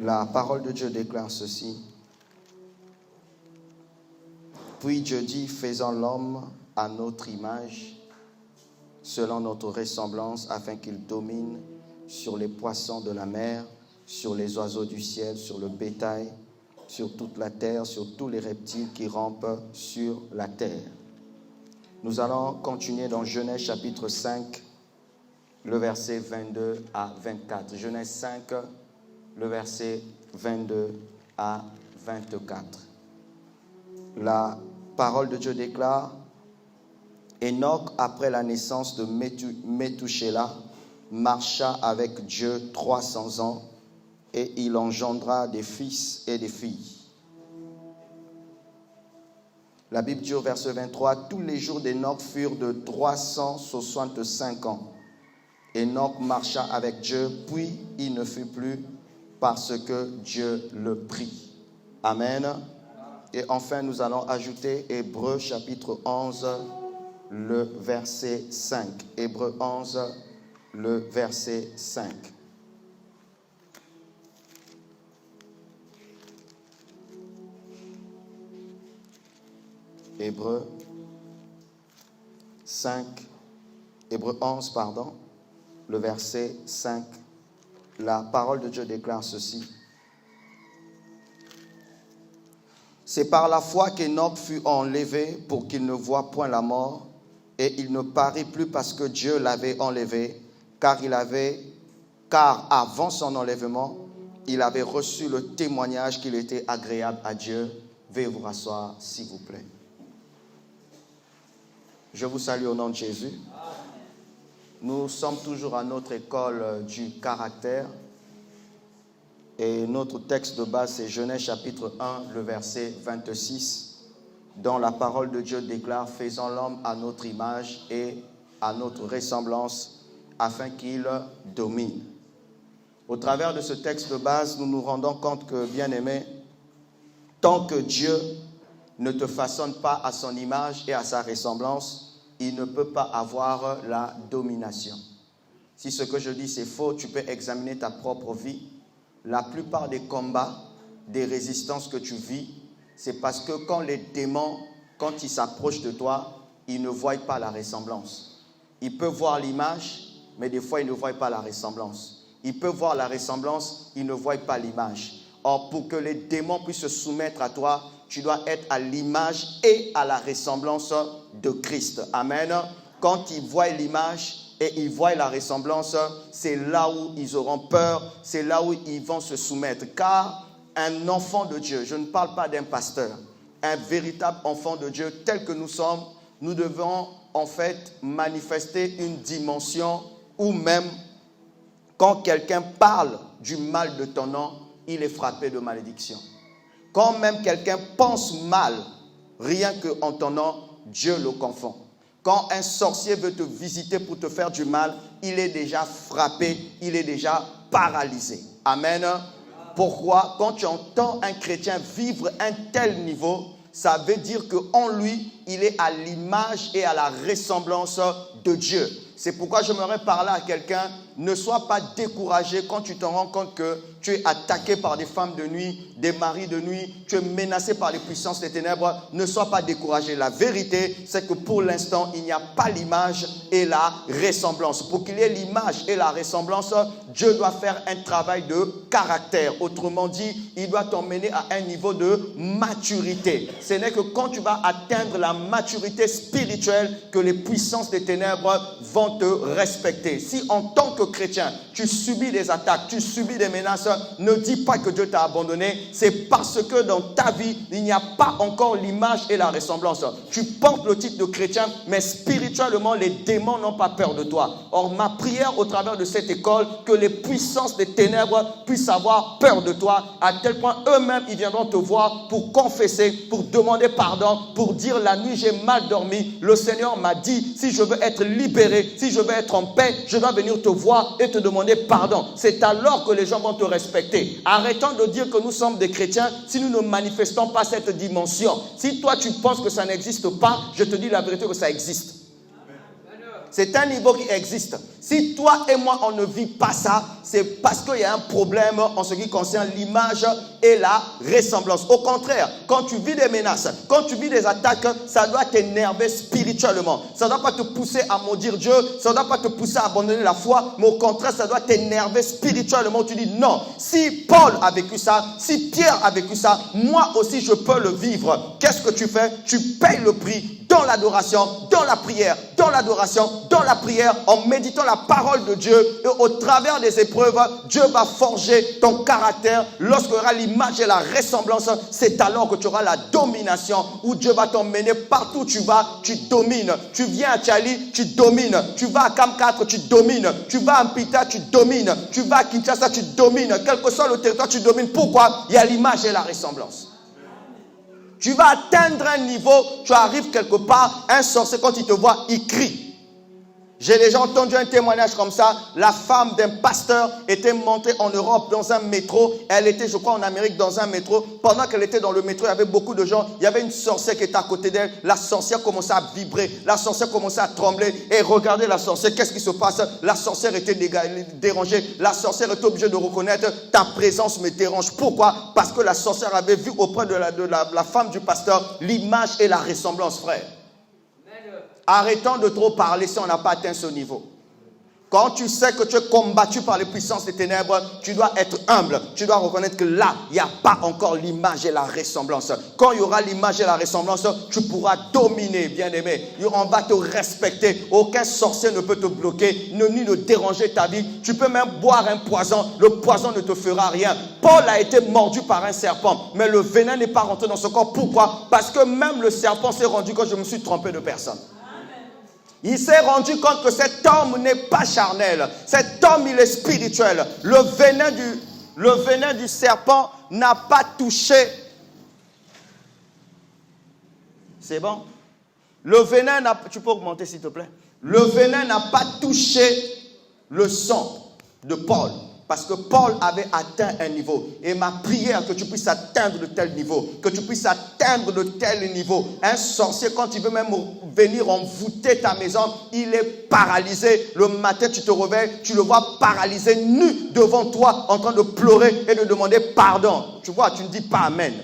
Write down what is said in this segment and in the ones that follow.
La parole de Dieu déclare ceci. Puis Dieu dit, faisons l'homme à notre image, selon notre ressemblance, afin qu'il domine sur les poissons de la mer, sur les oiseaux du ciel, sur le bétail, sur toute la terre, sur tous les reptiles qui rampent sur la terre. Nous allons continuer dans Genèse chapitre 5, le verset 22 à 24. Genèse 5, le verset 22 à 24. La parole de Dieu déclare, Enoch, après la naissance de Métouchéla, marcha avec Dieu 300 ans et il engendra des fils et des filles. La Bible dit au verset 23, tous les jours d'Enoch furent de 365 ans. Enoch marcha avec Dieu, puis il ne fut plus parce que Dieu le prit. Amen. Et enfin, nous allons ajouter Hébreux chapitre 11, le verset 5. Hébreux 11, le verset 5. Hébreux 11, le verset 5. La parole de Dieu déclare ceci. C'est par la foi qu'Enoch fut enlevé pour qu'il ne voie point la mort, et il ne parut plus parce que Dieu l'avait enlevé, car avant son enlèvement, il avait reçu le témoignage qu'il était agréable à Dieu. Veuillez vous rasseoir, s'il vous plaît. Je vous salue au nom de Jésus. Nous sommes toujours à notre école du caractère. Et notre texte de base, c'est Genèse chapitre 1, le verset 26, dont la parole de Dieu déclare, faisons l'homme à notre image et à notre ressemblance, afin qu'il domine. Au travers de ce texte de base, nous nous rendons compte que, bien-aimé, tant que Dieu ne te façonne pas à son image et à sa ressemblance, il ne peut pas avoir la domination. Si ce que je dis c'est faux, tu peux examiner ta propre vie. La plupart des combats, des résistances que tu vis, c'est parce que quand les démons, quand ils s'approchent de toi, ils ne voient pas la ressemblance. Ils peuvent voir l'image, mais des fois ils ne voient pas la ressemblance. Ils peuvent voir la ressemblance, ils ne voient pas l'image. Or, pour que les démons puissent se soumettre à toi, tu dois être à l'image et à la ressemblance de Christ. Amen. Quand ils voient l'image et ils voient la ressemblance, c'est là où ils auront peur, c'est là où ils vont se soumettre. Car un enfant de Dieu, je ne parle pas d'un pasteur, un véritable enfant de Dieu tel que nous sommes, nous devons en fait manifester une dimension où même quand quelqu'un parle du mal de ton nom, il est frappé de malédiction. Quand même quelqu'un pense mal, rien qu'en ton nom, Dieu le confond. Quand un sorcier veut te visiter pour te faire du mal, il est déjà frappé, il est déjà paralysé. Amen. Pourquoi? Quand tu entends un chrétien vivre un tel niveau, ça veut dire qu'en lui, il est à l'image et à la ressemblance de Dieu. C'est pourquoi j'aimerais parler à quelqu'un, ne sois pas découragé quand tu te rends compte que tu es attaqué par des femmes de nuit, des maris de nuit, tu es menacé par les puissances des ténèbres. Ne sois pas découragé. La vérité, c'est que pour l'instant, il n'y a pas l'image et la ressemblance. Pour qu'il y ait l'image et la ressemblance, Dieu doit faire un travail de caractère. Autrement dit, il doit t'emmener à un niveau de maturité. Ce n'est que quand tu vas atteindre la maturité spirituelle que les puissances des ténèbres vont te respecter. Si en tant que chrétien, tu subis des attaques, tu subis des menaces, ne dis pas que Dieu t'a abandonné. C'est parce que dans ta vie, il n'y a pas encore l'image et la ressemblance. Tu portes le titre de chrétien, mais spirituellement, les démons n'ont pas peur de toi. Or, ma prière au travers de cette école, que les puissances des ténèbres puissent avoir peur de toi, à tel point eux-mêmes, ils viendront te voir pour confesser, pour demander pardon, pour dire la nuit, j'ai mal dormi. Le Seigneur m'a dit, si je veux être libéré, si je veux être en paix, je dois venir te voir et te demander pardon. C'est alors que les gens vont te respecter. Arrêtons de dire que nous sommes des chrétiens si nous ne manifestons pas cette dimension. Si toi tu penses que ça n'existe pas, je te dis la vérité que ça existe. C'est un niveau qui existe. Si toi et moi, on ne vit pas ça, c'est parce qu'il y a un problème en ce qui concerne l'image et la ressemblance. Au contraire, quand tu vis des menaces, quand tu vis des attaques, ça doit t'énerver spirituellement. Ça ne doit pas te pousser à maudire Dieu, ça ne doit pas te pousser à abandonner la foi, mais au contraire, ça doit t'énerver spirituellement. Tu dis non, si Paul a vécu ça, si Pierre a vécu ça, moi aussi je peux le vivre. Qu'est-ce que tu fais? Tu payes le prix dans l'adoration, dans la prière, dans l'adoration, dans la prière, en méditant la parole de Dieu. Et au travers des épreuves, Dieu va forger ton caractère. Lorsqu'il y aura l'image et la ressemblance, c'est alors que tu auras la domination, où Dieu va t'emmener partout où tu vas, tu domines. Tu viens à Tchali, tu domines. Tu vas à Cam 4, tu domines. Tu vas à Mpita, tu domines. Tu vas à Kinshasa, tu domines. Quel que soit le territoire, tu domines. Pourquoi? Il y a l'image et la ressemblance. Tu vas atteindre un niveau, tu arrives quelque part, un sorcier, quand il te voit, il crie. J'ai déjà entendu un témoignage comme ça. La femme d'un pasteur était montée en Europe dans un métro. Elle était, je crois, en Amérique dans un métro. Pendant qu'elle était dans le métro, il y avait beaucoup de gens. Il y avait une sorcière qui était à côté d'elle. La sorcière commençait à vibrer. La sorcière commençait à trembler. Et regardez la sorcière, qu'est-ce qui se passe? La sorcière était dérangée. La sorcière était obligée de reconnaître, ta présence me dérange. Pourquoi? Parce que la sorcière avait vu auprès de la femme du pasteur l'image et la ressemblance, frère. Arrêtons de trop parler si on n'a pas atteint ce niveau. Quand tu sais que tu es combattu par les puissances des ténèbres, tu dois être humble. Tu dois reconnaître que là, il n'y a pas encore l'image et la ressemblance. Quand il y aura l'image et la ressemblance, tu pourras dominer, bien-aimé. On va te respecter. Aucun sorcier ne peut te bloquer, ni ne déranger ta vie. Tu peux même boire un poison. Le poison ne te fera rien. Paul a été mordu par un serpent, mais le venin n'est pas rentré dans son corps. Pourquoi? Parce que même le serpent s'est rendu compte que je me suis trompé de personne. Il s'est rendu compte que cet homme n'est pas charnel. Cet homme, il est spirituel. Le venin du serpent n'a pas touché. C'est bon? Le venin n'a pas... Tu peux augmenter, s'il te plaît? Le venin n'a pas touché le sang de Paul. Parce que Paul avait atteint un niveau. Et ma prière, que tu puisses atteindre de tel niveau. Que tu puisses atteindre de tel niveau. Un sorcier, quand il veut même venir envoûter ta maison, il est paralysé. Le matin, tu te réveilles, tu le vois paralysé, nu devant toi, en train de pleurer et de demander pardon. Tu vois, tu ne dis pas amen.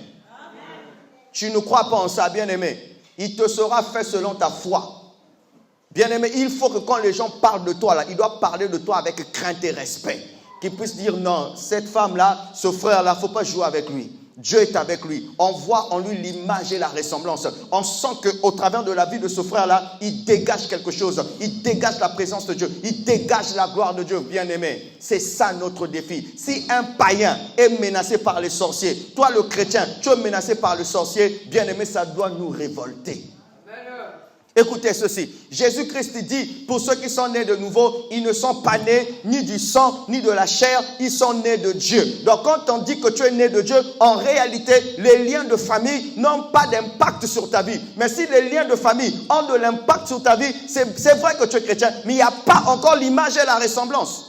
Tu ne crois pas en ça, bien-aimé. Il te sera fait selon ta foi. Bien-aimé, il faut que quand les gens parlent de toi, là, ils doivent parler de toi avec crainte et respect. Qu'ils puissent dire non, cette femme-là, ce frère-là, il ne faut pas jouer avec lui. Dieu est avec lui. On voit en lui l'image et la ressemblance. On sent qu'au travers de la vie de ce frère-là, il dégage quelque chose. Il dégage la présence de Dieu. Il dégage la gloire de Dieu, bien-aimé. C'est ça notre défi. Si un païen est menacé par les sorciers, toi le chrétien, tu es menacé par le sorcier, bien-aimé, ça doit nous révolter. Écoutez ceci, Jésus-Christ dit, pour ceux qui sont nés de nouveau, ils ne sont pas nés ni du sang, ni de la chair, ils sont nés de Dieu. Donc quand on dit que tu es né de Dieu, en réalité, les liens de famille n'ont pas d'impact sur ta vie. Mais si les liens de famille ont de l'impact sur ta vie, c'est vrai que tu es chrétien, mais il n'y a pas encore l'image et la ressemblance.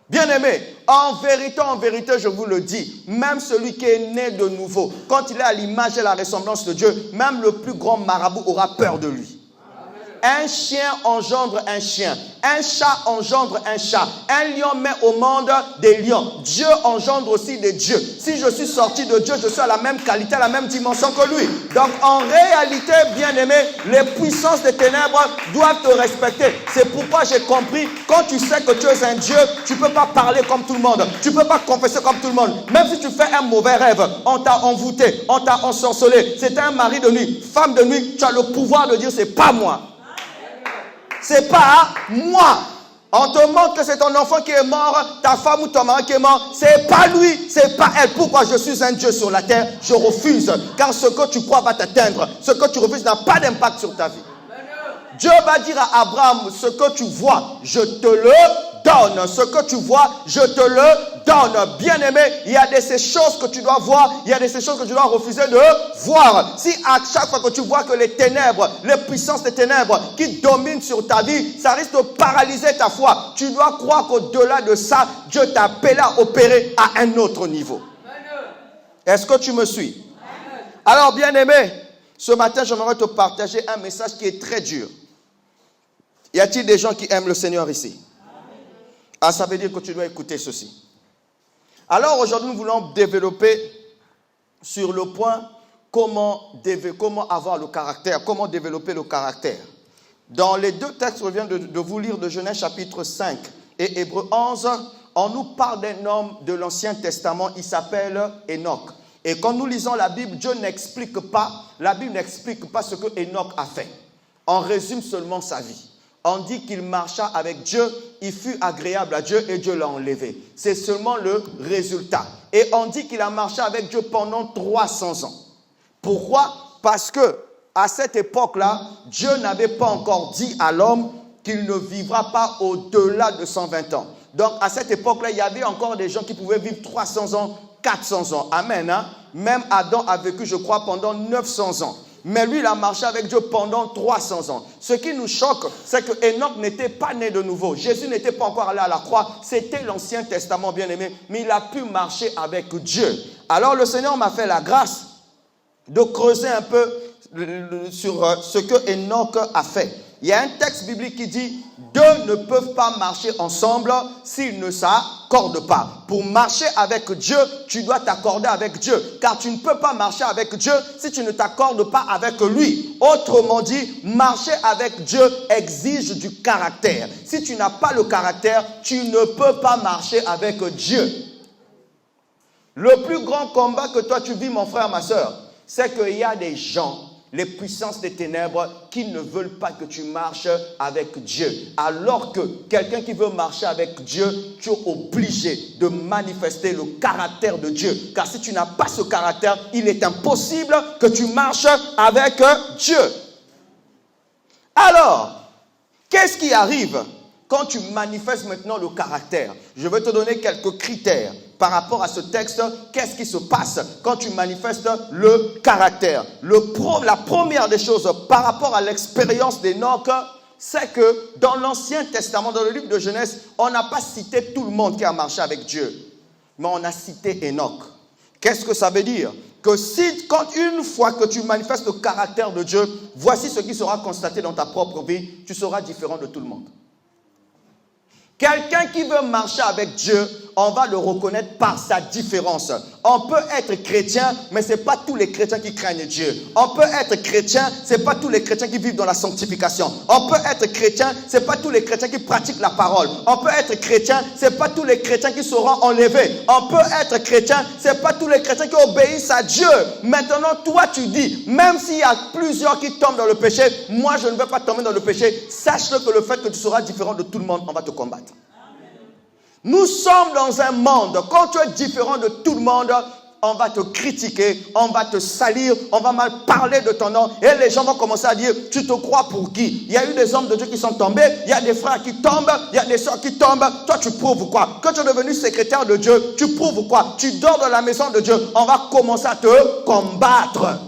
Bien-aimé, en vérité, je vous le dis, même celui qui est né de nouveau, quand il est à l'image et la ressemblance de Dieu, même le plus grand marabout aura peur de lui. Un chien engendre un chien. Un chat engendre un chat. Un lion met au monde des lions. Dieu engendre aussi des dieux. Si je suis sorti de Dieu, je suis à la même qualité, à la même dimension que lui. Donc en réalité, bien-aimé, les puissances des ténèbres doivent te respecter. C'est pourquoi j'ai compris, quand tu sais que tu es un Dieu, tu ne peux pas parler comme tout le monde. Tu ne peux pas confesser comme tout le monde. Même si tu fais un mauvais rêve, on t'a envoûté, on t'a ensorcelé. C'est un mari de nuit, femme de nuit, tu as le pouvoir de dire c'est pas moi. C'est pas moi. On te montre que c'est ton enfant qui est mort, ta femme ou ton mari qui est mort. C'est pas lui, c'est pas elle. Pourquoi je suis un Dieu sur la terre? Je refuse. Car ce que tu crois va t'atteindre. Ce que tu refuses n'a pas d'impact sur ta vie. Dieu va dire à Abraham, ce que tu vois, je te le donne. Ce que tu vois, je te le donne. Bien-aimé, il y a de ces choses que tu dois voir, il y a de ces choses que tu dois refuser de voir. Si à chaque fois que tu vois que les ténèbres, les puissances des ténèbres qui dominent sur ta vie, ça risque de paralyser ta foi. Tu dois croire qu'au-delà de ça, Dieu t'a appelé à opérer à un autre niveau. Est-ce que tu me suis? Alors, bien-aimé, ce matin, j'aimerais te partager un message qui est très dur. Y a-t-il des gens qui aiment le Seigneur ici? Ah, ça veut dire que tu dois écouter ceci. Alors aujourd'hui, nous voulons développer sur le point comment avoir le caractère, comment développer le caractère. Dans les deux textes, je viens de vous lire de Genèse chapitre 5 et Hébreux 11, on nous parle d'un homme de l'Ancien Testament, il s'appelle Enoch. Et quand nous lisons la Bible, la Bible n'explique pas ce que Enoch a fait. On résume seulement sa vie. On dit qu'il marcha avec Dieu, il fut agréable à Dieu et Dieu l'a enlevé. C'est seulement le résultat. Et on dit qu'il a marché avec Dieu pendant 300 ans. Pourquoi? Parce que à cette époque-là, Dieu n'avait pas encore dit à l'homme qu'il ne vivra pas au-delà de 120 ans. Donc à cette époque-là, il y avait encore des gens qui pouvaient vivre 300 ans, 400 ans. Amen. Hein? Même Adam a vécu, je crois, pendant 900 ans. Mais lui, il a marché avec Dieu pendant 300 ans. Ce qui nous choque, c'est que Enoch n'était pas né de nouveau. Jésus n'était pas encore allé à la croix. C'était l'Ancien Testament, bien aimé. Mais il a pu marcher avec Dieu. Alors le Seigneur m'a fait la grâce de creuser un peu sur ce que Enoch a fait. Il y a un texte biblique qui dit « Deux ne peuvent pas marcher ensemble s'ils ne s'accordent pas. » Pour marcher avec Dieu, tu dois t'accorder avec Dieu. Car tu ne peux pas marcher avec Dieu si tu ne t'accordes pas avec lui. Autrement dit, marcher avec Dieu exige du caractère. Si tu n'as pas le caractère, tu ne peux pas marcher avec Dieu. Le plus grand combat que toi tu vis, mon frère, ma soeur, c'est qu'il y a des gens, les puissances des ténèbres, qui ne veulent pas que tu marches avec Dieu. Alors que quelqu'un qui veut marcher avec Dieu, tu es obligé de manifester le caractère de Dieu. Car si tu n'as pas ce caractère, il est impossible que tu marches avec Dieu. Alors, qu'est-ce qui arrive quand tu manifestes maintenant le caractère? Je vais te donner quelques critères par rapport à ce texte. Qu'est-ce qui se passe quand tu manifestes le caractère? La première des choses par rapport à l'expérience d'Enoch, c'est que dans l'Ancien Testament, dans le livre de Genèse, on n'a pas cité tout le monde qui a marché avec Dieu, mais on a cité Enoch. Qu'est-ce que ça veut dire? Que une fois que tu manifestes le caractère de Dieu, voici ce qui sera constaté dans ta propre vie, tu seras différent de tout le monde. Quelqu'un qui veut marcher avec Dieu, on va le reconnaître par sa différence. On peut être chrétien, mais ce n'est pas tous les chrétiens qui craignent Dieu. On peut être chrétien, ce n'est pas tous les chrétiens qui vivent dans la sanctification. On peut être chrétien, ce n'est pas tous les chrétiens qui pratiquent la parole. On peut être chrétien, ce n'est pas tous les chrétiens qui seront enlevés. On peut être chrétien, ce n'est pas tous les chrétiens qui obéissent à Dieu. Maintenant, toi tu dis, même s'il y a plusieurs qui tombent dans le péché, moi je ne vais pas tomber dans le péché. Sache-le que le fait que tu seras différent de tout le monde, on va te combattre. Nous sommes dans un monde, quand tu es différent de tout le monde, on va te critiquer, on va te salir, on va mal parler de ton nom et les gens vont commencer à dire, tu te crois pour qui? Il y a eu des hommes de Dieu qui sont tombés, il y a des frères qui tombent, il y a des soeurs qui tombent, toi tu prouves quoi? Quand tu es devenu secrétaire de Dieu, tu prouves quoi? Tu dors dans la maison de Dieu, on va commencer à te combattre.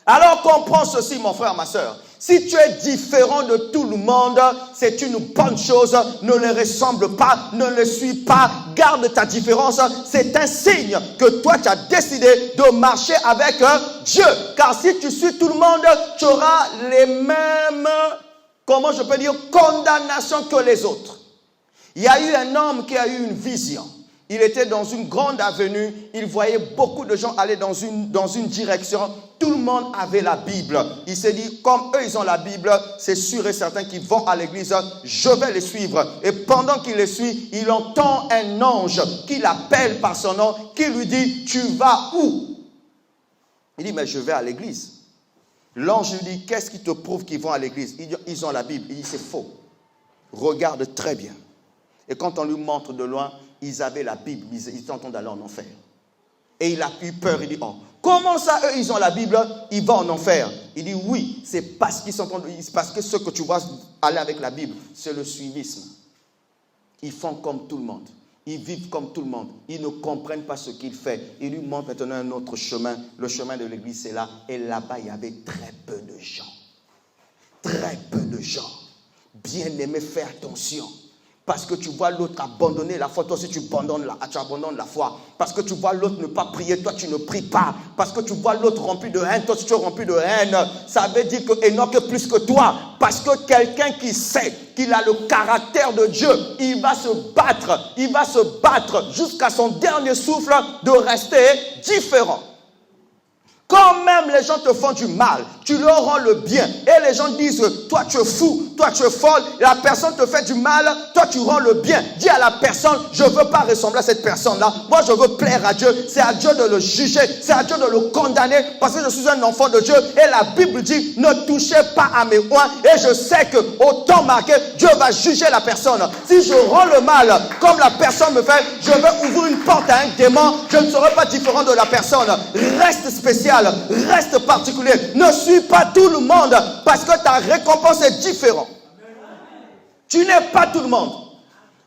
Alors comprends ceci, mon frère, ma soeur. Si tu es différent de tout le monde, c'est une bonne chose. Ne les ressemble pas, ne les suis pas. Garde ta différence. C'est un signe que toi, tu as décidé de marcher avec Dieu. Car si tu suis tout le monde, tu auras les mêmes, comment je peux dire, condamnations que les autres. Il y a eu un homme qui a eu une vision. Il était dans une grande avenue, il voyait beaucoup de gens aller dans une direction. Tout le monde avait la Bible. Il s'est dit, comme eux ils ont la Bible, c'est sûr et certain qu'ils vont à l'église, je vais les suivre. Et pendant qu'il les suit, il entend un ange qui l'appelle par son nom, qui lui dit, tu vas où? Il dit, mais je vais à l'église. L'ange lui dit, qu'est-ce qui te prouve qu'ils vont à l'église? Il dit, ils ont la Bible. Il dit, c'est faux. Regarde très bien. Et quand on lui montre de loin, ils avaient la Bible, ils étaient en train d'aller en enfer. Et il a eu peur, il dit, oh, comment ça, eux, ils ont la Bible, ils vont en enfer? Il dit, oui, c'est parce qu'ils sont en train de, parce que ce que tu vois aller avec la Bible, c'est le suivisme. Ils font comme tout le monde. Ils vivent comme tout le monde. Ils ne comprennent pas ce qu'il fait. Il lui montre maintenant un autre chemin. Le chemin de l'église, c'est là. Et là-bas, il y avait très peu de gens. Très peu de gens. Bien aimé, fais attention. Parce que tu vois l'autre abandonner la foi, toi aussi tu abandonnes la foi. Parce que tu vois l'autre ne pas prier, toi tu ne pries pas. Parce que tu vois l'autre rempli de haine, toi tu es rempli de haine. Ça veut dire que Enoch est plus que toi. Parce que quelqu'un qui sait qu'il a le caractère de Dieu, il va se battre jusqu'à son dernier souffle de rester différent. Quand même les gens te font du mal, tu leur rends le bien. Et les gens disent, toi tu es fou, toi tu es folle. La personne te fait du mal, toi tu rends le bien. Dis à la personne, je ne veux pas ressembler à cette personne-là. Moi je veux plaire à Dieu. C'est à Dieu de le juger, c'est à Dieu de le condamner. Parce que je suis un enfant de Dieu. Et la Bible dit, ne touchez pas à mes oins. Et je sais qu'au temps marqué, Dieu va juger la personne. Si je rends le mal comme la personne me fait, je vais ouvrir une porte à un démon. Je ne serai pas différent de la personne. Reste spécial. Reste particulier. Ne suis pas tout le monde parce que ta récompense est différente. Tu n'es pas tout le monde.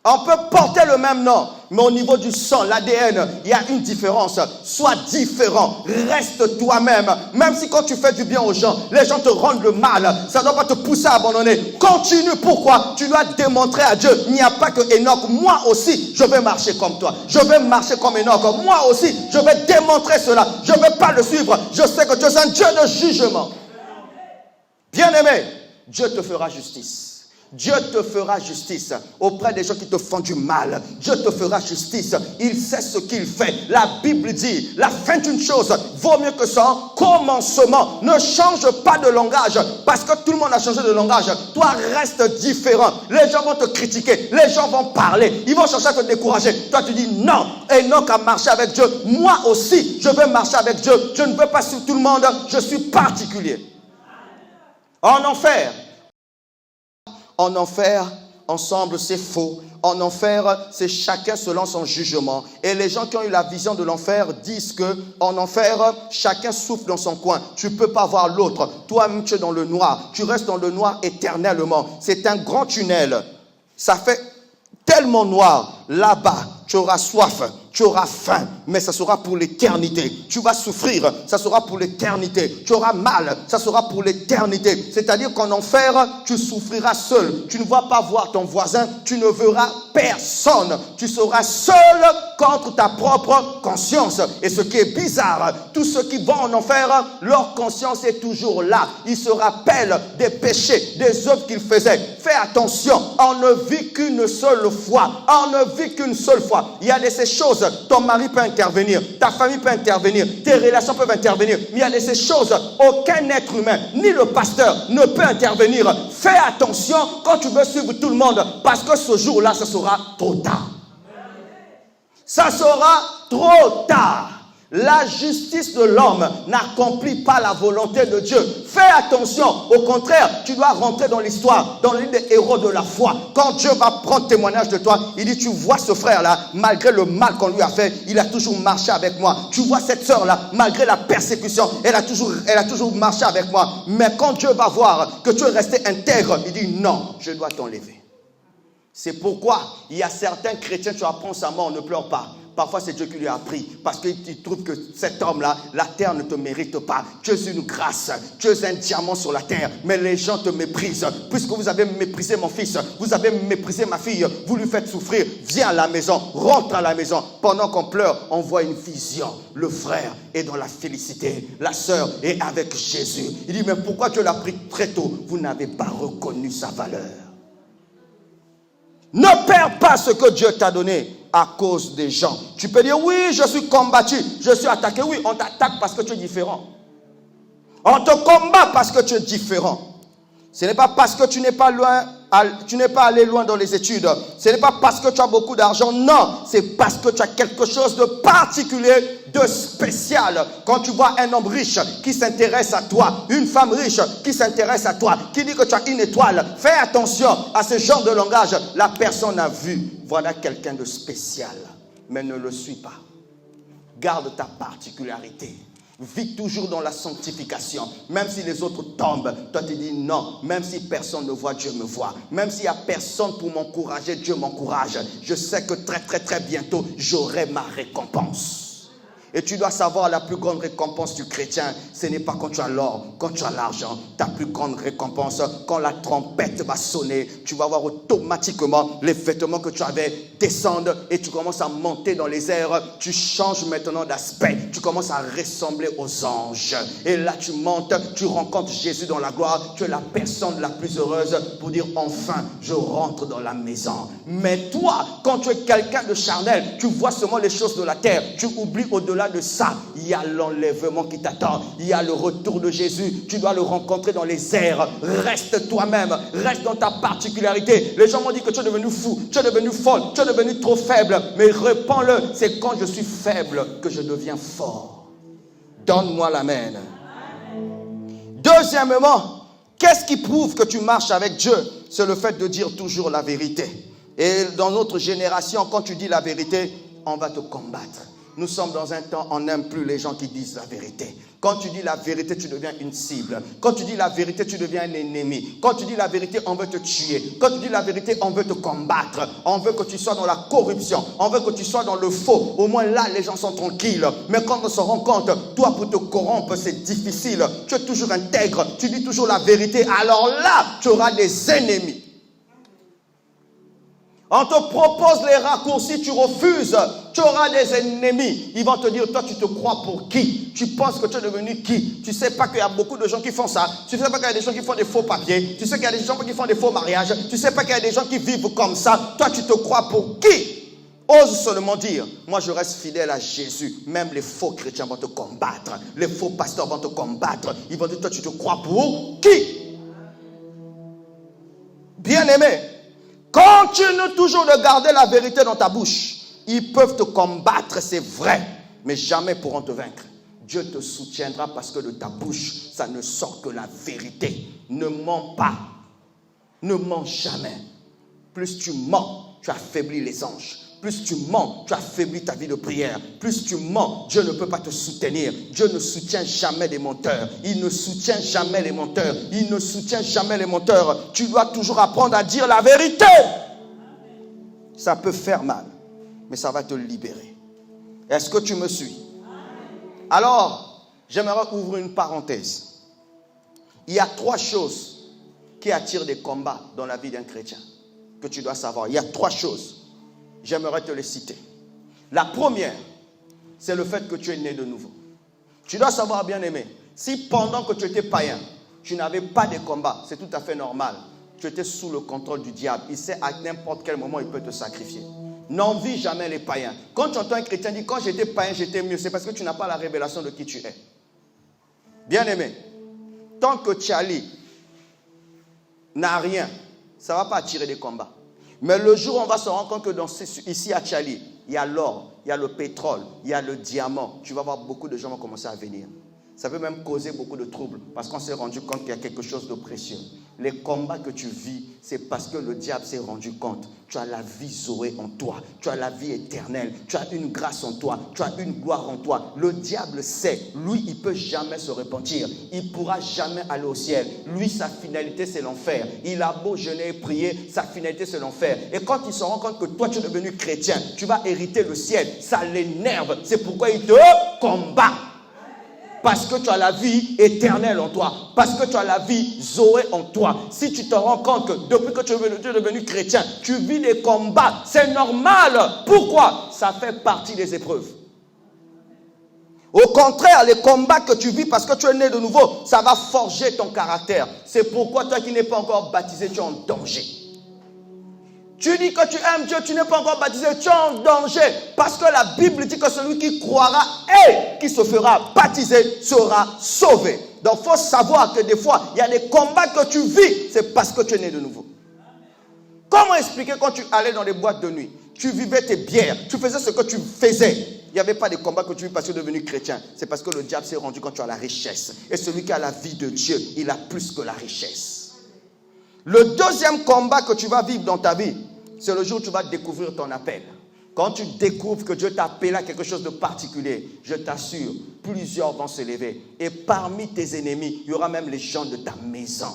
On peut porter le même nom, mais au niveau du sang, l'ADN, il y a une différence. Sois différent. Reste toi-même. Même si quand tu fais du bien aux gens, les gens te rendent le mal, ça ne doit pas te pousser à abandonner. Continue. Pourquoi? Tu dois démontrer à Dieu. Il n'y a pas que Enoch. Moi aussi, je vais marcher comme toi. Je vais marcher comme Enoch. Moi aussi, je vais démontrer cela. Je ne vais pas le suivre. Je sais que Dieu est un Dieu de jugement. Bien-aimé, Dieu te fera justice. Dieu te fera justice auprès des gens qui te font du mal. Dieu te fera justice. Il sait ce qu'il fait. La Bible dit, la fin d'une chose vaut mieux que son commencement. Ne change pas de langage parce que tout le monde a changé de langage. Toi, reste différent. Les gens vont te critiquer. Les gens vont parler. Ils vont chercher à te décourager. Toi, tu dis non. Enoch a marché avec Dieu. Moi aussi, je veux marcher avec Dieu. Je ne veux pas suivre tout le monde. Je suis particulier. En enfer, ensemble, c'est faux. En enfer, c'est chacun selon son jugement. Et les gens qui ont eu la vision de l'enfer disent que en enfer, chacun souffle dans son coin. Tu ne peux pas voir l'autre. Toi-même, tu es dans le noir. Tu restes dans le noir éternellement. C'est un grand tunnel. Ça fait tellement noir. Là-bas, tu auras soif, tu auras faim, mais ça sera pour l'éternité. Tu vas souffrir, ça sera pour l'éternité. Tu auras mal, ça sera pour l'éternité. C'est-à-dire qu'en enfer, tu souffriras seul. Tu ne vas pas voir ton voisin, tu ne verras personne. Tu seras seul contre ta propre conscience. Et ce qui est bizarre, tous ceux qui vont en enfer, leur conscience est toujours là. Ils se rappellent des péchés, des œuvres qu'ils faisaient. Fais attention, on ne vit qu'une seule fois. On ne vit qu'une seule fois. Il y a de ces choses, ton mari peut intervenir, ta famille peut intervenir, tes relations peuvent intervenir. Mais il y a de ces choses, aucun être humain, ni le pasteur ne peut intervenir. Fais attention quand tu veux suivre tout le monde, parce que ce jour-là, ce sera trop tard. Ça sera trop tard. La justice de l'homme n'accomplit pas la volonté de Dieu. Fais attention. Au contraire, tu dois rentrer dans l'histoire, dans l'une des héros de la foi. Quand Dieu va prendre témoignage de toi, il dit, tu vois ce frère-là, malgré le mal qu'on lui a fait, il a toujours marché avec moi. Tu vois cette sœur-là, malgré la persécution, elle a toujours marché avec moi. Mais quand Dieu va voir que tu es resté intègre, il dit, non, je dois t'enlever. C'est pourquoi il y a certains chrétiens, tu apprends sa mort, ne pleure pas. Parfois, c'est Dieu qui lui a appris. Parce qu'il trouve que cet homme-là, la terre ne te mérite pas. Tu es une grâce. Tu es un diamant sur la terre. Mais les gens te méprisent. Puisque vous avez méprisé mon fils, vous avez méprisé ma fille, vous lui faites souffrir. Viens à la maison, rentre à la maison. Pendant qu'on pleure, on voit une vision. Le frère est dans la félicité. La sœur est avec Jésus. Il dit, mais pourquoi Dieu l'a pris très tôt? Vous n'avez pas reconnu sa valeur. Ne perds pas ce que Dieu t'a donné à cause des gens. Tu peux dire, oui, je suis combattu, je suis attaqué. Oui, on t'attaque parce que tu es différent. On te combat parce que tu es différent. Ce n'est pas parce que tu n'es pas allé loin dans les études. Ce n'est pas parce que tu as beaucoup d'argent. Non, c'est parce que tu as quelque chose de particulier, de spécial. Quand tu vois un homme riche qui s'intéresse à toi, une femme riche qui s'intéresse à toi, qui dit que tu as une étoile, fais attention à ce genre de langage. La personne a vu, voilà quelqu'un de spécial. Mais ne le suis pas. Garde ta particularité. Vis toujours dans la sanctification. Même si les autres tombent, toi tu dis non. Même si personne ne voit, Dieu me voit. Même s'il n'y a personne pour m'encourager, Dieu m'encourage. Je sais que très très très bientôt, j'aurai ma récompense. Et tu dois savoir la plus grande récompense du chrétien, ce n'est pas quand tu as l'or, quand tu as l'argent. Ta plus grande récompense, quand la trompette va sonner, tu vas voir automatiquement les vêtements que tu avais descendre et tu commences à monter dans les airs. Tu changes maintenant d'aspect, tu commences à ressembler aux anges. Et là tu montes, tu rencontres Jésus dans la gloire. Tu es la personne la plus heureuse pour dire enfin je rentre dans la maison. Mais toi, quand tu es quelqu'un de charnel, tu vois seulement les choses de la terre, tu oublies au-delà de ça, il y a l'enlèvement qui t'attend, il y a le retour de Jésus, tu dois le rencontrer dans les airs. Reste toi-même, reste dans ta particularité. Les gens m'ont dit que tu es devenu fou, tu es devenu folle, tu es devenu trop faible, mais réponds-le, c'est quand je suis faible que je deviens fort. Donne-moi l'amen. Deuxièmement, qu'est-ce qui prouve que tu marches avec Dieu? C'est le fait de dire toujours la vérité. Et dans notre génération, quand tu dis la vérité, on va te combattre. Nous sommes dans un temps, on n'aime plus les gens qui disent la vérité. Quand tu dis la vérité, tu deviens une cible. Quand tu dis la vérité, tu deviens un ennemi. Quand tu dis la vérité, on veut te tuer. Quand tu dis la vérité, on veut te combattre. On veut que tu sois dans la corruption. On veut que tu sois dans le faux. Au moins là, les gens sont tranquilles. Mais quand on se rend compte, toi, pour te corrompre, c'est difficile. Tu es toujours intègre. Tu dis toujours la vérité. Alors là, tu auras des ennemis. On te propose les raccourcis, tu refuses, tu auras des ennemis. Ils vont te dire, toi tu te crois pour qui? Tu penses que tu es devenu qui? Tu ne sais pas qu'il y a beaucoup de gens qui font ça. Tu ne sais pas qu'il y a des gens qui font des faux papiers. Tu sais qu'il y a des gens qui font des faux mariages. Tu ne sais pas qu'il y a des gens qui vivent comme ça. Toi tu te crois pour qui? Ose seulement dire, moi je reste fidèle à Jésus. Même les faux chrétiens vont te combattre. Les faux pasteurs vont te combattre. Ils vont dire, toi tu te crois pour qui? Bien-aimé, continue toujours de garder la vérité dans ta bouche. Ils peuvent te combattre, c'est vrai, mais jamais pourront te vaincre. Dieu te soutiendra parce que de ta bouche, ça ne sort que la vérité. Ne mens pas. Ne mens jamais. Plus tu mens, tu affaiblis les anges. Plus tu mens, tu affaiblis ta vie de prière. Plus tu mens, Dieu ne peut pas te soutenir. Dieu ne soutient jamais les menteurs. Il ne soutient jamais les menteurs. Il ne soutient jamais les menteurs. Tu dois toujours apprendre à dire la vérité. Ça peut faire mal, mais ça va te libérer. Est-ce que tu me suis? Alors, j'aimerais ouvrir une parenthèse. Il y a 3 choses qui attirent des combats dans la vie d'un chrétien que tu dois savoir. Il y a 3 choses. J'aimerais te les citer. La première, c'est le fait que tu es né de nouveau. Tu dois savoir, bien-aimé, si pendant que tu étais païen, tu n'avais pas de combat, c'est tout à fait normal. Tu étais sous le contrôle du diable. Il sait à n'importe quel moment, il peut te sacrifier. N'envie jamais les païens. Quand tu entends un chrétien dire, quand j'étais païen, j'étais mieux, c'est parce que tu n'as pas la révélation de qui tu es. Bien-aimé, tant que Tchali n'a rien, ça ne va pas attirer des combats. Mais le jour où on va se rendre compte que ici à Tchali, il y a l'or, il y a le pétrole, il y a le diamant, tu vas voir beaucoup de gens vont commencer à venir. Ça peut même causer beaucoup de troubles parce qu'on s'est rendu compte qu'il y a quelque chose de précieux. Les combats que tu vis, c'est parce que le diable s'est rendu compte. Tu as la vie Zoé en toi, tu as la vie éternelle, tu as une grâce en toi, tu as une gloire en toi. Le diable sait, lui, il ne peut jamais se repentir. Il ne pourra jamais aller au ciel. Lui, sa finalité, c'est l'enfer. Il a beau jeûner et prier, sa finalité, c'est l'enfer. Et quand il se rend compte que toi, tu es devenu chrétien, tu vas hériter le ciel. Ça l'énerve. C'est pourquoi il te combat. Parce que tu as la vie éternelle en toi. Parce que tu as la vie Zoé en toi. Si tu te rends compte que depuis que tu es devenu chrétien, tu vis des combats, c'est normal. Pourquoi? Ça fait partie des épreuves. Au contraire, les combats que tu vis parce que tu es né de nouveau, ça va forger ton caractère. C'est pourquoi toi qui n'es pas encore baptisé, tu es en danger. Tu dis que tu aimes Dieu, tu n'es pas encore baptisé, tu es en danger. Parce que la Bible dit que celui qui croira et qui se fera baptiser sera sauvé. Donc il faut savoir que des fois, il y a des combats que tu vis, c'est parce que tu es né de nouveau. Comment expliquer quand tu allais dans les boîtes de nuit, tu vivais tes bières, tu faisais ce que tu faisais. Il n'y avait pas de combat que tu vis parce que tu es devenu chrétien. C'est parce que le diable s'est rendu quand tu as la richesse. Et celui qui a la vie de Dieu, il a plus que la richesse. Le deuxième combat que tu vas vivre dans ta vie, c'est le jour où tu vas découvrir ton appel. Quand tu découvres que Dieu t'a appelé à quelque chose de particulier, je t'assure, plusieurs vont se lever. Et parmi tes ennemis, il y aura même les gens de ta maison.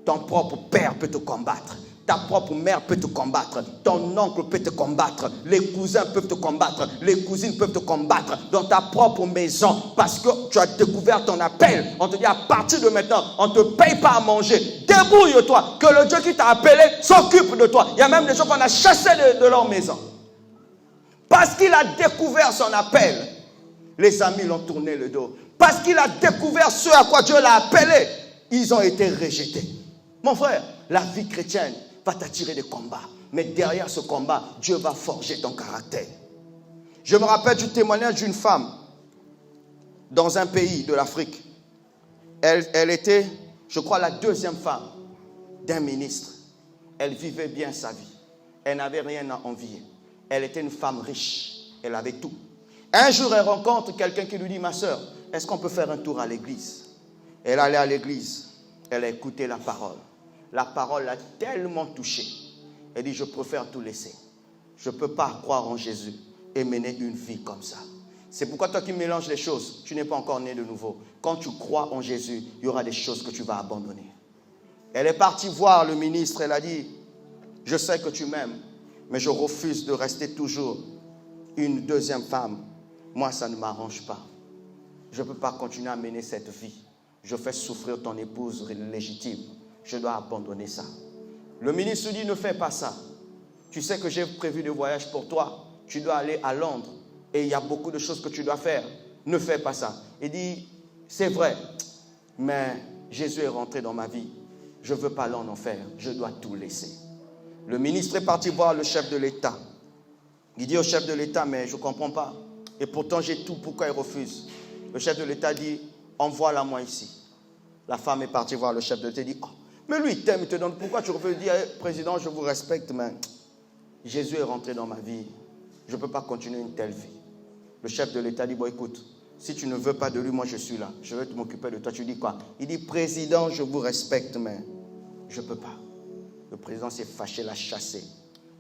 Ton propre père peut te combattre. Ta propre mère peut te combattre. Ton oncle peut te combattre. Les cousins peuvent te combattre. Les cousines peuvent te combattre dans ta propre maison parce que tu as découvert ton appel. On te dit à partir de maintenant, on ne te paye pas à manger. Débrouille-toi. Que le Dieu qui t'a appelé s'occupe de toi. Il y a même des gens qu'on a chassés de leur maison. Parce qu'il a découvert son appel. Les amis l'ont tourné le dos. Parce qu'il a découvert ce à quoi Dieu l'a appelé. Ils ont été rejetés. Mon frère, la vie chrétienne va t'attirer des combats. Mais derrière ce combat, Dieu va forger ton caractère. Je me rappelle du témoignage d'une femme dans un pays de l'Afrique. Elle était, je crois, la deuxième femme d'un ministre. Elle vivait bien sa vie. Elle n'avait rien à envier. Elle était une femme riche. Elle avait tout. Un jour, elle rencontre quelqu'un qui lui dit, ma soeur, est-ce qu'on peut faire un tour à l'église? Elle allait à l'église. Elle a écouté la parole. La parole l'a tellement touchée. Elle dit, je préfère tout laisser. Je ne peux pas croire en Jésus et mener une vie comme ça. C'est pourquoi toi qui mélanges les choses, tu n'es pas encore né de nouveau. Quand tu crois en Jésus, il y aura des choses que tu vas abandonner. Elle est partie voir le ministre. Elle a dit, je sais que tu m'aimes, mais je refuse de rester toujours une deuxième femme. Moi, ça ne m'arrange pas. Je ne peux pas continuer à mener cette vie. Je fais souffrir ton épouse légitime. Je dois abandonner ça. Le ministre dit, ne fais pas ça. Tu sais que j'ai prévu des voyages pour toi. Tu dois aller à Londres. Et il y a beaucoup de choses que tu dois faire. Ne fais pas ça. Il dit, c'est vrai. Mais Jésus est rentré dans ma vie. Je ne veux pas aller en enfer. Je dois tout laisser. Le ministre est parti voir le chef de l'État. Il dit au chef de l'État, mais je ne comprends pas. Et pourtant, j'ai tout. Pourquoi il refuse? Le chef de l'État dit, envoie-la moi ici. La femme est partie voir le chef de l'État et dit, oh, mais lui, il t'aime, il te donne. Pourquoi tu refuses? Il dit, président, je vous respecte, mais Jésus est rentré dans ma vie. Je ne peux pas continuer une telle vie. Le chef de l'État dit, bon, écoute, si tu ne veux pas de lui, moi, je suis là. Je vais m'occuper de toi. Tu dis quoi? Il dit, président, je vous respecte, mais je ne peux pas. Le président s'est fâché, l'a chassé.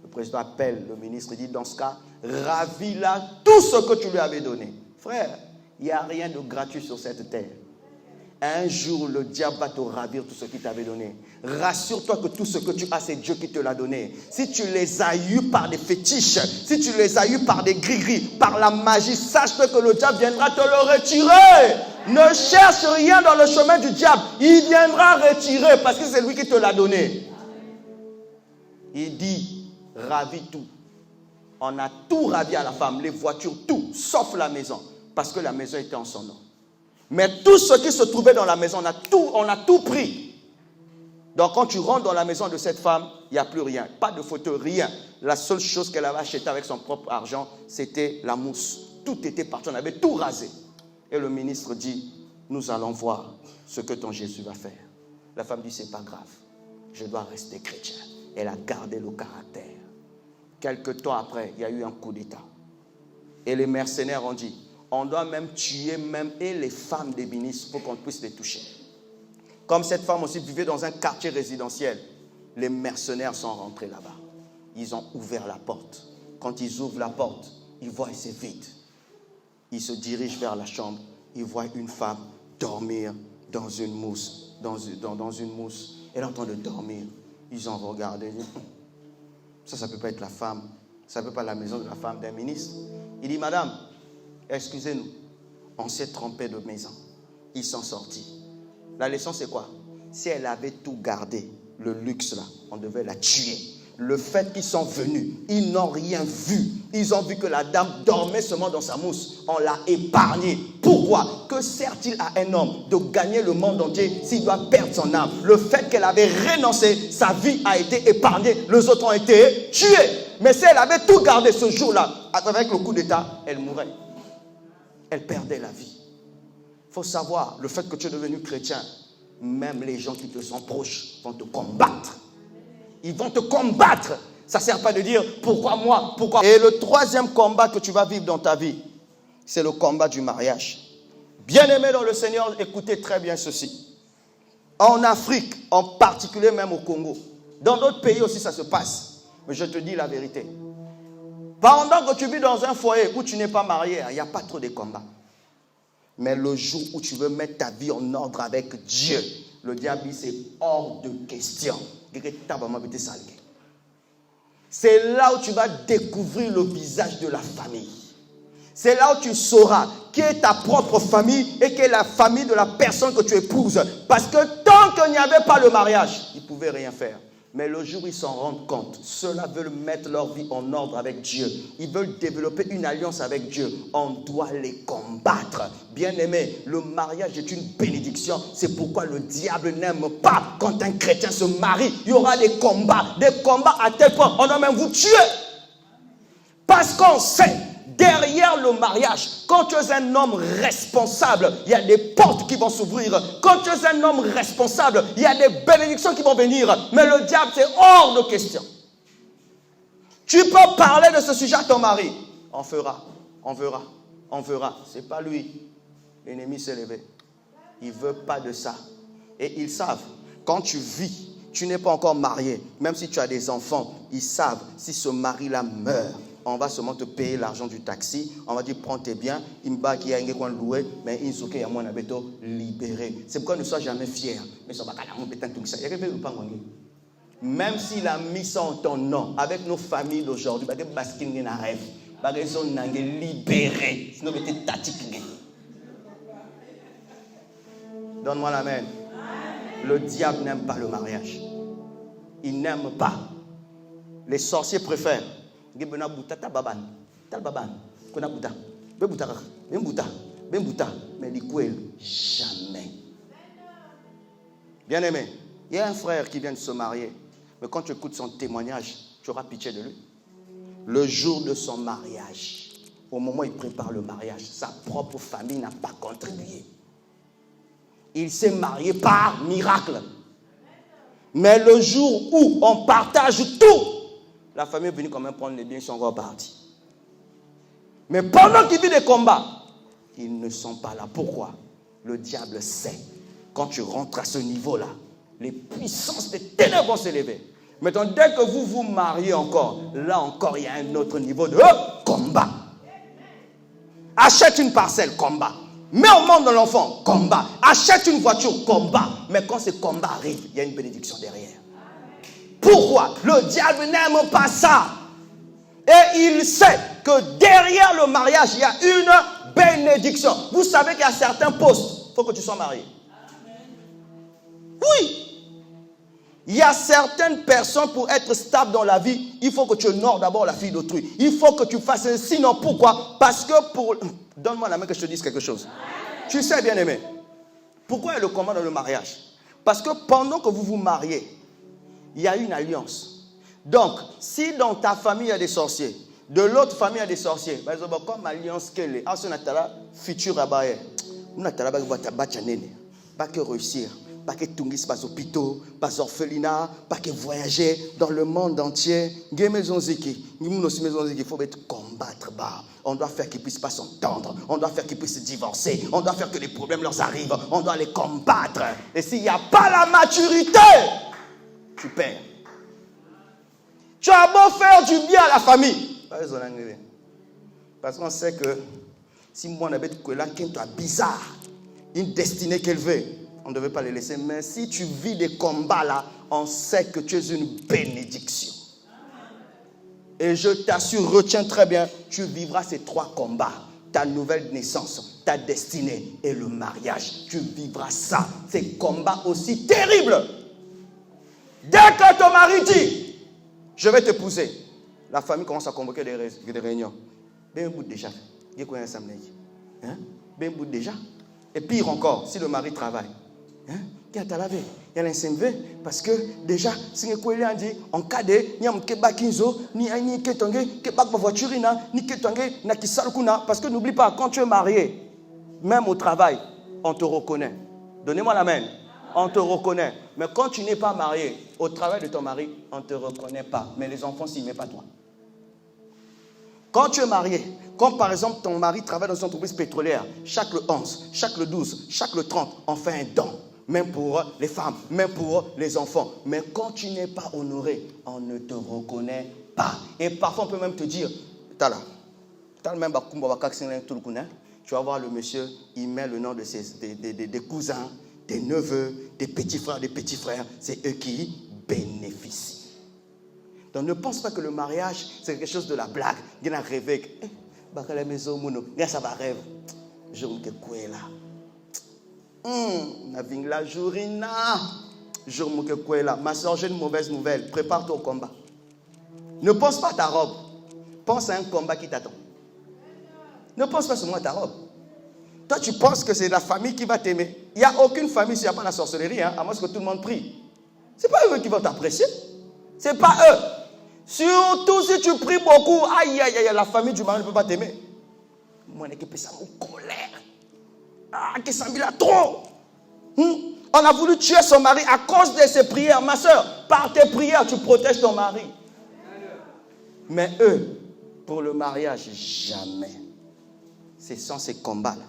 Le président appelle le ministre et dit, dans ce cas, ravis-la tout ce que tu lui avais donné. Frère, il n'y a rien de gratuit sur cette terre. Un jour, le diable va te ravir tout ce qu'il t'avait donné. Rassure-toi que tout ce que tu as, c'est Dieu qui te l'a donné. Si tu les as eus par des fétiches, si tu les as eus par des gris-gris, par la magie, sache-toi que le diable viendra te le retirer. Ne cherche rien dans le chemin du diable. Il viendra retirer parce que c'est lui qui te l'a donné. Il dit, ravis tout. On a tout ravi à la femme, les voitures, tout, sauf la maison. Parce que la maison était en son nom. Mais tout ce qui se trouvait dans la maison, on a tout pris. Donc quand tu rentres dans la maison de cette femme, il n'y a plus rien. Pas de fauteuil, rien. La seule chose qu'elle avait achetée avec son propre argent, c'était la mousse. Tout était parti, on avait tout rasé. Et le ministre dit, nous allons voir ce que ton Jésus va faire. La femme dit, c'est pas grave. Je dois rester chrétien. Elle a gardé le caractère. Quelque temps après, il y a eu un coup d'État. Et les mercenaires ont dit, on doit même tuer même et les femmes des ministres pour qu'on puisse les toucher. Comme cette femme aussi vivait dans un quartier résidentiel, les mercenaires sont rentrés là-bas. Ils ont ouvert la porte. Quand ils ouvrent la porte, ils voient que c'est vide. Ils se dirigent vers la chambre. Ils voient une femme dormir dans une mousse. Dans une mousse. Elle est en train de dormir. Ils ont regardé. Ça ne peut pas être la femme. Ça ne peut pas être la maison de la femme d'un ministre. Il dit, madame, excusez-nous, on s'est trompé de maison. Ils sont sortis. La leçon, c'est quoi? Si elle avait tout gardé, le luxe là, on devait la tuer. Le fait qu'ils sont venus, ils n'ont rien vu. Ils ont vu que la dame dormait seulement dans sa mousse. On l'a épargnée. Pourquoi? Que sert-il à un homme de gagner le monde entier s'il doit perdre son âme? Le fait qu'elle avait renoncé, sa vie a été épargnée. Les autres ont été tués. Mais si elle avait tout gardé ce jour-là, avec le coup d'État, elle mourrait. Elle perdait la vie. Il faut savoir, le fait que tu es devenu chrétien, même les gens qui te sont proches vont te combattre. Ils vont te combattre. Ça ne sert pas de dire, pourquoi moi, pourquoi. Et le troisième combat que tu vas vivre dans ta vie, c'est le combat du mariage. Bien-aimés dans le Seigneur, écoutez très bien ceci. En Afrique, en particulier même au Congo, dans d'autres pays aussi ça se passe. Mais je te dis la vérité. Pendant que tu vis dans un foyer où tu n'es pas marié, il n'y a pas trop de combats. Mais le jour où tu veux mettre ta vie en ordre avec Dieu, le diable dit c'est hors de question. C'est là où tu vas découvrir le visage de la famille. C'est là où tu sauras qui est ta propre famille et qui est la famille de la personne que tu épouses. Parce que tant qu'il n'y avait pas le mariage, ils ne pouvaient rien faire. Mais le jour où ils s'en rendent compte, ceux-là veulent mettre leur vie en ordre avec Dieu. Ils veulent développer une alliance avec Dieu. On doit les combattre. Bien-aimés, le mariage est une bénédiction. C'est pourquoi le diable n'aime pas quand un chrétien se marie. Il y aura des combats à tel point on doit même vous tuer. Parce qu'on sait, derrière le mariage, quand tu es un homme responsable, il y a des portes qui vont s'ouvrir. Quand tu es un homme responsable, il y a des bénédictions qui vont venir. Mais le diable, c'est hors de question. Tu peux parler de ce sujet à ton mari. On fera, on verra, on verra. Ce n'est pas lui. L'ennemi s'est levé. Il ne veut pas de ça. Et ils savent, quand tu vis, tu n'es pas encore marié. Même si tu as des enfants, ils savent, si ce mari-là meurt, on va seulement te payer l'argent du taxi. On va dire, prends tes biens. Il me qui a un coin loué, mais il y a moins libéré. C'est pourquoi ne sois jamais fier. Mais ça va même s'il a mis ça en ton nom, avec nos familles d'aujourd'hui, libéré. Sinon, il était tatique. Donne-moi l'amen. Le diable n'aime pas le mariage. Il n'aime pas. Les sorciers préfèrent. Mais jamais. Bien aimé, il y a un frère qui vient de se marier, mais quand tu écoutes son témoignage, tu auras pitié de lui. Le jour de son mariage, au moment où il prépare le mariage, sa propre famille n'a pas contribué. Il s'est marié par miracle. Mais le jour où on partage tout, la famille est venue quand même prendre les biens, ils sont encore partis. Mais pendant qu'il vit des combats, ils ne sont pas là. Pourquoi? Le diable sait. Quand tu rentres à ce niveau-là, les puissances des ténèbres vont s'élever. Maintenant, dès que vous vous mariez encore, là encore, il y a un autre niveau de combat. Achète une parcelle, combat. Mets au monde de l'enfant, combat. Achète une voiture, combat. Mais quand ce combat arrive, il y a une bénédiction derrière. Pourquoi? Le diable n'aime pas ça. Et il sait que derrière le mariage, il y a une bénédiction. Vous savez qu'il y a certains postes, il faut que tu sois marié. Oui. Il y a certaines personnes, pour être stable dans la vie, il faut que tu honores d'abord la fille d'autrui. Il faut que tu fasses un sinon. Pourquoi? Parce que pour... Donne-moi la main que je te dise quelque chose. Tu sais, bien aimé, pourquoi il y a le combat dans le mariage? Parce que pendant que vous vous mariez, il y a une alliance. Donc, si dans ta famille il y a des sorciers, de l'autre famille il y a des sorciers, par exemple, comme alliance qu'elle est, on a futur abaye, on a pas que réussir, pas que tungis, pas hôpitaux, pas orphelinat, pas que voyager dans le monde entier. Il faut être combattre bas. On doit faire qu'ils ne puissent pas s'entendre. On doit faire qu'ils puissent divorcer. On doit faire que les problèmes leur arrivent. On doit les combattre. Et s'il n'y a pas la maturité, tu perds. Tu as beau faire du bien à la famille. Parce qu'on sait que si moi on avait que là, quelqu'un bizarre, une destinée qu'elle veut, on ne devait pas les laisser. Mais si tu vis des combats là, on sait que tu es une bénédiction. Et je t'assure, retiens très bien, tu vivras ces 3 combats. Ta nouvelle naissance, ta destinée et le mariage. Tu vivras ça. Ces combats aussi terribles. Dès que ton mari dit, je vais t'épouser, la famille commence à convoquer des réunions. Ben bout déjà. Ben bout déjà. Et pire encore, si le mari travaille. Il y a l'insemvé parce que déjà, si on dit en cas de parce que n'oublie pas, quand tu es marié, même au travail, on te reconnaît. Donnez-moi la main. On te reconnaît. Mais quand tu n'es pas marié, au travail de ton mari, on ne te reconnaît pas. Mais les enfants s'y mettent pas toi. Quand tu es marié, quand par exemple ton mari travaille dans une entreprise pétrolière, chaque le 11, chaque le 12, chaque le 30, on fait un don. Même pour les femmes, même pour les enfants. Mais quand tu n'es pas honoré, on ne te reconnaît pas. Et parfois on peut même te dire, tu vas voir le monsieur, il met le nom de des cousins, des neveux, des petits frères, c'est eux qui bénéficient. Donc ne pense pas que le mariage, c'est quelque chose de la blague. Il y a un rêve. La maison, ça va rêve. Je me dis quoi là? La journée. Je me dis quoi là? Ma soeur, j'ai une mauvaise nouvelle. Prépare-toi au combat. Ne pense pas à ta robe. Pense à un combat qui t'attend. Ne pense pas seulement à ta robe. Toi, tu penses que c'est la famille qui va t'aimer. Il n'y a aucune famille s'il n'y a pas la sorcellerie, à moins que tout le monde prie. Ce n'est pas eux qui vont t'apprécier. Ce n'est pas eux. Surtout si tu pries beaucoup, aïe, aïe, aïe, la famille du mari ne peut pas t'aimer. Moi, je suis en colère. Que ça me trop. On a voulu tuer son mari à cause de ses prières. Ma soeur, par tes prières, tu protèges ton mari. Mais eux, pour le mariage, jamais. C'est sans ces combats-là.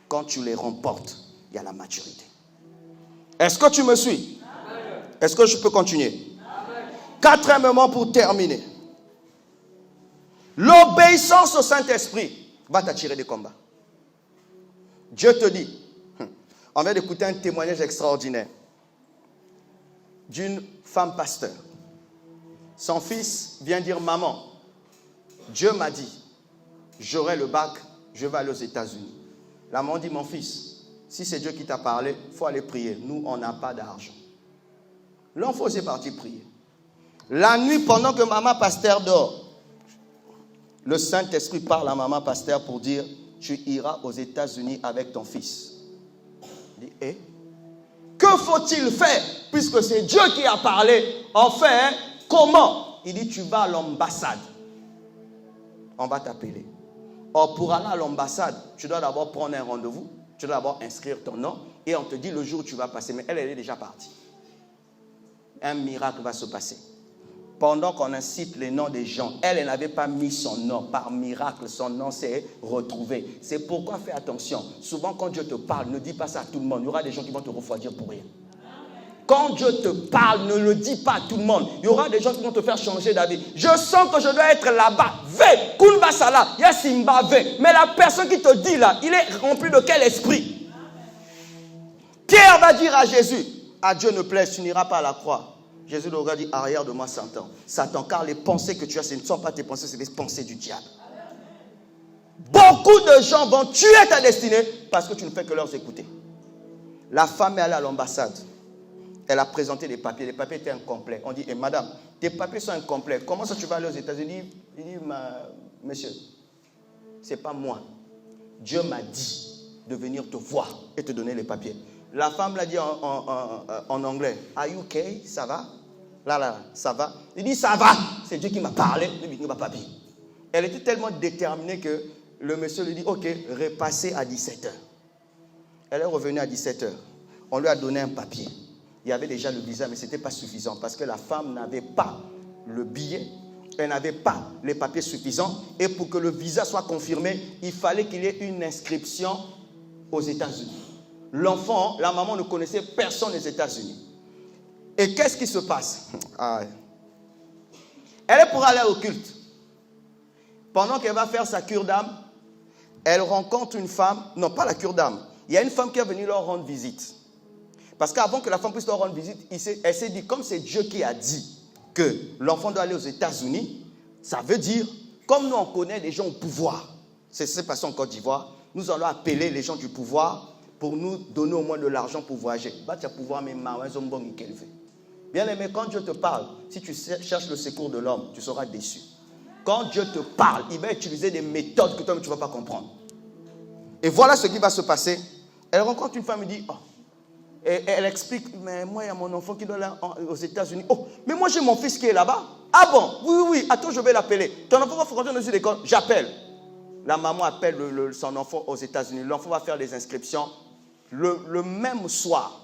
Quand tu les remportes, il y a la maturité. Est-ce que tu me suis? Est-ce que je peux continuer? Quatrièmement, pour terminer. L'obéissance au Saint-Esprit va t'attirer des combats. Dieu te dit, on vient d'écouter un témoignage extraordinaire d'une femme pasteur. Son fils vient dire, maman, Dieu m'a dit, j'aurai le bac, je vais aller aux États-Unis. La maman dit, mon fils, si c'est Dieu qui t'a parlé, il faut aller prier. Nous, on n'a pas d'argent. L'enfant est parti prier. La nuit, pendant que maman pasteur dort, le Saint-Esprit parle à maman pasteur pour dire, tu iras aux États-Unis avec ton fils. Il dit, que faut-il faire puisque c'est Dieu qui a parlé? Enfin, comment? Il dit, tu vas à l'ambassade. On va t'appeler. Or, pour aller à l'ambassade, tu dois d'abord prendre un rendez-vous, tu dois d'abord inscrire ton nom et on te dit le jour où tu vas passer. Mais elle est déjà partie. Un miracle va se passer. Pendant qu'on incite les noms des gens, elle n'avait pas mis son nom. Par miracle, son nom s'est retrouvé. C'est pourquoi fais attention. Souvent, quand Dieu te parle, ne dis pas ça à tout le monde. Il y aura des gens qui vont te refroidir pour rien. Quand Dieu te parle, ne le dis pas à tout le monde. Il y aura des gens qui vont te faire changer d'avis. Je sens que je dois être là-bas. Ve, Kunba Sala, Yasimba Ve. Mais la personne qui te dit là, il est rempli de quel esprit? Pierre va dire à Jésus, à Dieu ne plaise, tu n'iras pas à la croix. Jésus lui aura dit, arrière de moi Satan. Satan, car les pensées que tu as, ce ne sont pas tes pensées, c'est les pensées du diable. Beaucoup de gens vont tuer ta destinée parce que tu ne fais que leur écouter. La femme est allée à l'ambassade. Elle a présenté les papiers. Les papiers étaient incomplets. On dit, madame, tes papiers sont incomplets. Comment ça tu vas aller aux États-Unis? Il dit, monsieur, ce n'est pas moi. Dieu m'a dit de venir te voir et te donner les papiers. La femme l'a dit en anglais. Are you okay? Ça va? Là, ça va? Il dit, ça va. C'est Dieu qui m'a parlé. Il dit, papier. Elle était tellement déterminée que le monsieur lui dit, ok, repassez à 17h. Elle est revenue à 17h. On lui a donné un papier. Il y avait déjà le visa, mais ce n'était pas suffisant parce que la femme n'avait pas le billet. Elle n'avait pas les papiers suffisants. Et pour que le visa soit confirmé, il fallait qu'il y ait une inscription aux États-Unis. L'enfant, la maman ne connaissait personne aux États-Unis. Et qu'est-ce qui se passe? Elle est pour aller au culte. Pendant qu'elle va faire sa cure d'âme, elle rencontre une femme, non pas la cure d'âme, il y a une femme qui est venue leur rendre visite. Parce qu'avant que la femme puisse leur rendre visite, elle s'est dit, comme c'est Dieu qui a dit que l'enfant doit aller aux États-Unis, ça veut dire, comme nous on connaît les gens au pouvoir, c'est ce qui s'est passé en Côte d'Ivoire, nous allons appeler les gens du pouvoir pour nous donner au moins de l'argent pour voyager. Bien aimé, quand Dieu te parle, si tu cherches le secours de l'homme, tu seras déçu. Quand Dieu te parle, il va utiliser des méthodes que toi tu ne vas pas comprendre. Et voilà ce qui va se passer. Elle rencontre une femme et dit, et elle explique, mais moi il y a mon enfant qui doit aller aux États-Unis. Oh, mais moi j'ai mon fils qui est là-bas. Ah bon? Oui, attends, je vais l'appeler. Ton enfant va fréquenter dans une école. J'appelle. La maman appelle son enfant aux États-Unis. L'enfant va faire les inscriptions. Le même soir,